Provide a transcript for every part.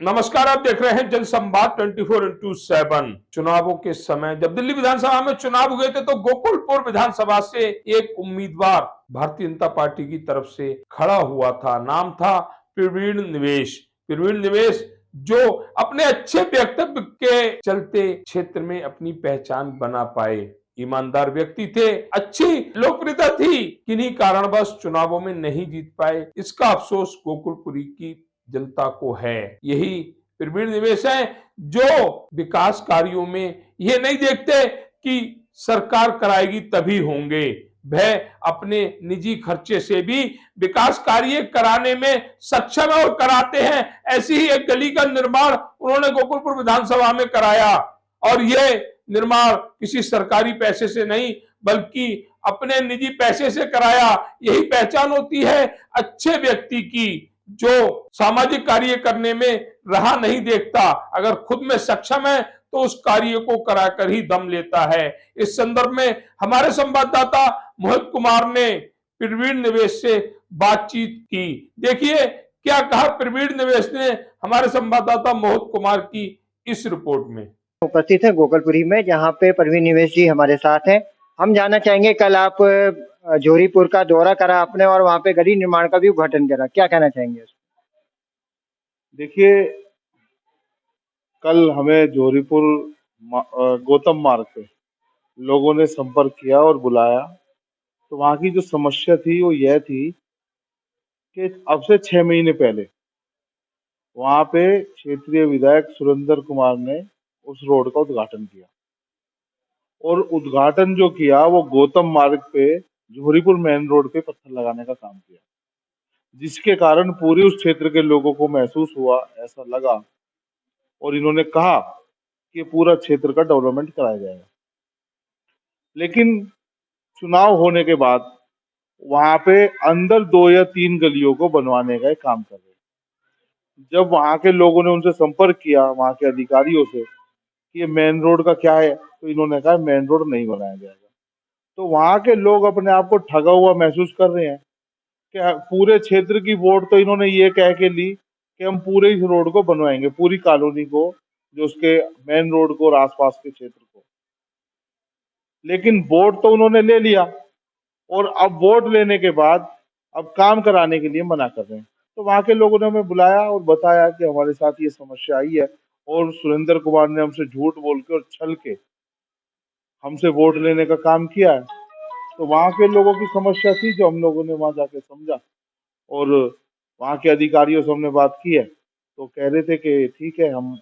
नमस्कार, आप देख रहे हैं जनसंवाद 24x7। चुनावों के समय जब दिल्ली विधानसभा में चुनाव हुए थे तो गोकुलपुर विधानसभा से एक उम्मीदवार भारतीय जनता पार्टी की तरफ से खड़ा हुआ था। नाम था प्रवीण निवेश। प्रवीण निवेश जो अपने अच्छे व्यक्तित्व के चलते क्षेत्र में अपनी पहचान बना पाए। ईमानदार व्यक्ति थे, अच्छी लोकप्रियता थी, किन्हीं कारणवश चुनावों में नहीं जीत पाए। इसका अफसोस गोकुलपुरी की जनता को है। यही प्रवीण निवेश है जो विकास कार्यों में ये नहीं देखते कि सरकार कराएगी तभी होंगे। वह अपने निजी खर्चे से भी विकास कार्य कराने में सक्षम है और कराते हैं। ऐसी ही एक गली का निर्माण उन्होंने गोकुलपुर विधानसभा में कराया और यह निर्माण किसी सरकारी पैसे से नहीं बल्कि अपने निजी पैसे से कराया। यही पहचान होती है अच्छे व्यक्ति की, जो सामाजिक कार्य करने में राह नहीं देखता, अगर खुद में सक्षम है तो उस कार्य को कराकर ही दम लेता है। इस संदर्भ में हमारे संवाददाता मोहित कुमार ने प्रवीण निवेश से बातचीत की। देखिए क्या कहा प्रवीण निवेश ने हमारे संवाददाता मोहित कुमार की इस रिपोर्ट में। उपस्थित है गोकुलपुरी में, जहां पे प्रवीण निवेश जी हमारे साथ हैं। हम जानना चाहेंगे, कल आप जोरीपुर का दौरा करा आपने और वहां पे गली निर्माण का भी उद्घाटन करा, क्या कहना चाहेंगे? देखिए, कल हमें जोरीपुर गौतम मार्ग पे लोगों ने संपर्क किया और बुलाया। तो वहाँ की जो समस्या थी वो यह थी कि अब से 6 महीने पहले वहाँ पे क्षेत्रीय विधायक सुरेंद्र कुमार ने उस रोड का उद्घाटन किया और उद्घाटन जो किया वो गौतम मार्ग पे जोरीपुर मेन रोड पे पत्थर लगाने का काम किया, जिसके कारण पूरे उस क्षेत्र के लोगों को महसूस हुआ, ऐसा लगा और इन्होंने कहा कि पूरा क्षेत्र का डेवलपमेंट कराया जाएगा। लेकिन चुनाव होने के बाद वहां पे अंदर 2 या 3 गलियों को बनवाने का एक काम कर रहे हैं। जब वहां के लोगों ने उनसे संपर्क किया, वहां के अधिकारियों से, कि ये मेन रोड का क्या है, तो इन्होंने कहा मेन रोड नहीं बनाया जाएगा। तो वहां के लोग अपने आप को ठगा हुआ महसूस कर रहे हैं कि पूरे क्षेत्र की वोट तो इन्होंने ये कह के ली कि हम पूरे इस रोड को बनवाएंगे, पूरी कॉलोनी को, जो उसके मेन रोड को और आसपास के क्षेत्र को। लेकिन वोट तो उन्होंने ले लिया और अब वोट लेने के बाद अब काम कराने के लिए मना कर रहे हैं। तो वहां के लोगों ने हमें बुलाया और बताया कि हमारे साथ ये समस्या आई है और सुरेंद्र कुमार ने हमसे झूठ बोल के और छल के हमसे वोट लेने का काम किया है। तो वहां के लोगों की समस्या थी जो हम लोगों ने वहां जाके समझा और वहां के अधिकारियों से हमने बात की है। तो कह रहे थे कि ठीक है, हम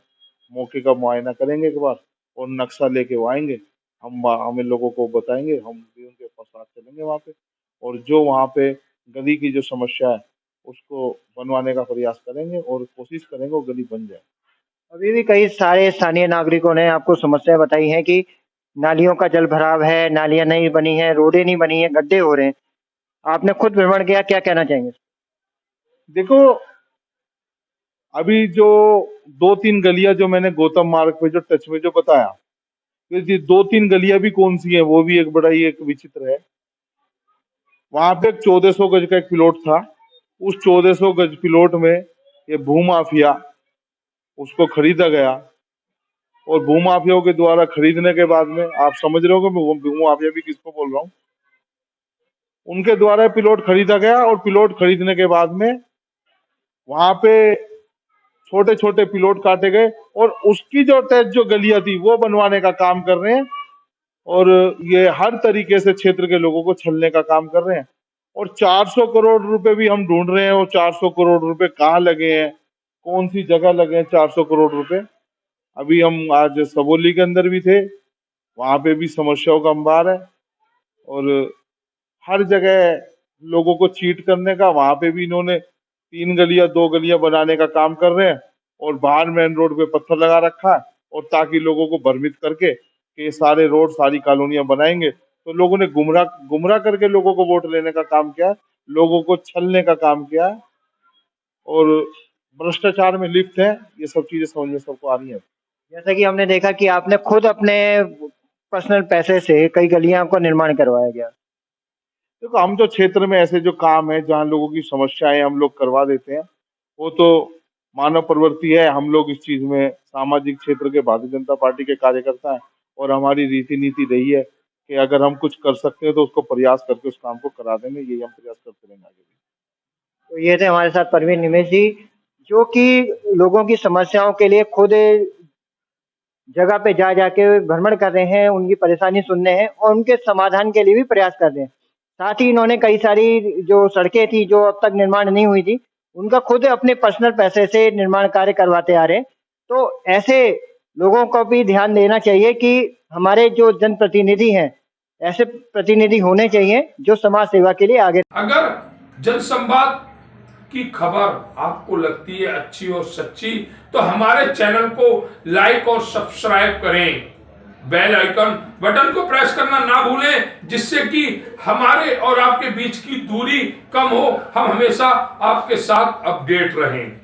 मौके का मुआयना करेंगे एक बार और नक्शा लेके वो आएंगे, हम इन लोगों को बताएंगे, हम भी उनके साथ चलेंगे वहाँ पे और जो वहाँ पे गली की जो समस्या है उसको बनवाने का प्रयास करेंगे और कोशिश करेंगे वो गली बन जाए। अभी भी कई सारे स्थानीय नागरिकों ने आपको समस्या बताई है कि नालियों का जल भराव है, नालियां नहीं बनी है, रोडें नहीं बनी है, गड्ढे हो रहे हैं। आपने खुद भ्रमण किया, क्या कहना चाहेंगे? देखो, अभी जो 2-3 गलियां जो मैंने गौतम मार्ग पे जो टच में जो बताया, तो ये 2-3 गलियां भी कौन सी है वो भी एक बड़ा ही एक विचित्र है। वहां पे 1400 गज का एक प्लॉट था। उस 1400 गज प्लॉट में ये भूमाफिया, उसको खरीदा गया और भूमाफियाओं के द्वारा खरीदने के बाद में, आप समझ रहे हो कि मैं भूमाफिया भी किसको बोल रहा हूँ, उनके द्वारा प्लॉट खरीदा गया और प्लॉट खरीदने के बाद में वहां पे छोटे छोटे प्लॉट काटे गए और उसकी जो टच जो गलियां थी वो बनवाने का काम कर रहे हैं और ये हर तरीके से क्षेत्र के लोगों को छलने का काम कर रहे हैं। और 400 करोड़ रुपए भी हम ढूंढ रहे हैं और 400 करोड़ रुपए कहाँ लगे हैं, कौन सी जगह लगे हैं 400 करोड़ रुपए। अभी हम आज सबोली के अंदर भी थे, वहां पे भी समस्याओं का अंबार है और हर जगह लोगों को चीट करने का, वहां पे भी इन्होंने 3 गलियां 2 गलियां बनाने का काम कर रहे हैं और बाहर मेन रोड पे पत्थर लगा रखा है और ताकि लोगों को भ्रमित करके कि सारे रोड सारी कॉलोनियां बनाएंगे। तो लोगों ने गुमराह गुमराह करके लोगों को वोट लेने का काम किया है, लोगों को छलने का काम किया है और भ्रष्टाचार में लिप्त है। ये सब चीजें समझ में सबको आ रही है। जैसा कि हमने देखा कि आपने खुद अपने पर्सनल पैसे से कई गलियां का निर्माण करवाया गया। देखो, हम जो क्षेत्र में ऐसे जो काम है जहाँ लोगों की समस्याएं हम लोग करवा देते हैं वो तो मानव प्रवृत्ति है। हम लोग इस चीज में सामाजिक क्षेत्र के भारतीय जनता पार्टी के कार्यकर्ता हैं और हमारी रीति नीति रही है कि अगर हम कुछ कर सकते हैं तो उसको प्रयास करके उस काम को करा देंगे। यही हम प्रयास करते रहेंगे आगे भी। तो ये थे हमारे साथ परवीन निमेश जी, जो कि लोगों की समस्याओं के लिए खुद जगह पे जा जाके भ्रमण कर रहे हैं, उनकी परेशानी सुन रहे हैं और उनके समाधान के लिए भी प्रयास कर रहे हैं। साथ ही इन्होंने कई सारी जो सड़कें थी जो अब तक निर्माण नहीं हुई थी, उनका खुद अपने पर्सनल पैसे से निर्माण कार्य करवाते आ रहे हैं। तो ऐसे लोगों को भी ध्यान देना चाहिए कि हमारे जो जनप्रतिनिधि हैं, ऐसे प्रतिनिधि होने चाहिए जो समाज सेवा के लिए आगे। अगर जनसंवाद की खबर आपको लगती है अच्छी और सच्ची तो हमारे चैनल को लाइक और सब्सक्राइब करें, बेल आइकन बटन को प्रेस करना ना भूलें, जिससे कि हमारे और आपके बीच की दूरी कम हो, हम हमेशा आपके साथ अपडेट रहें।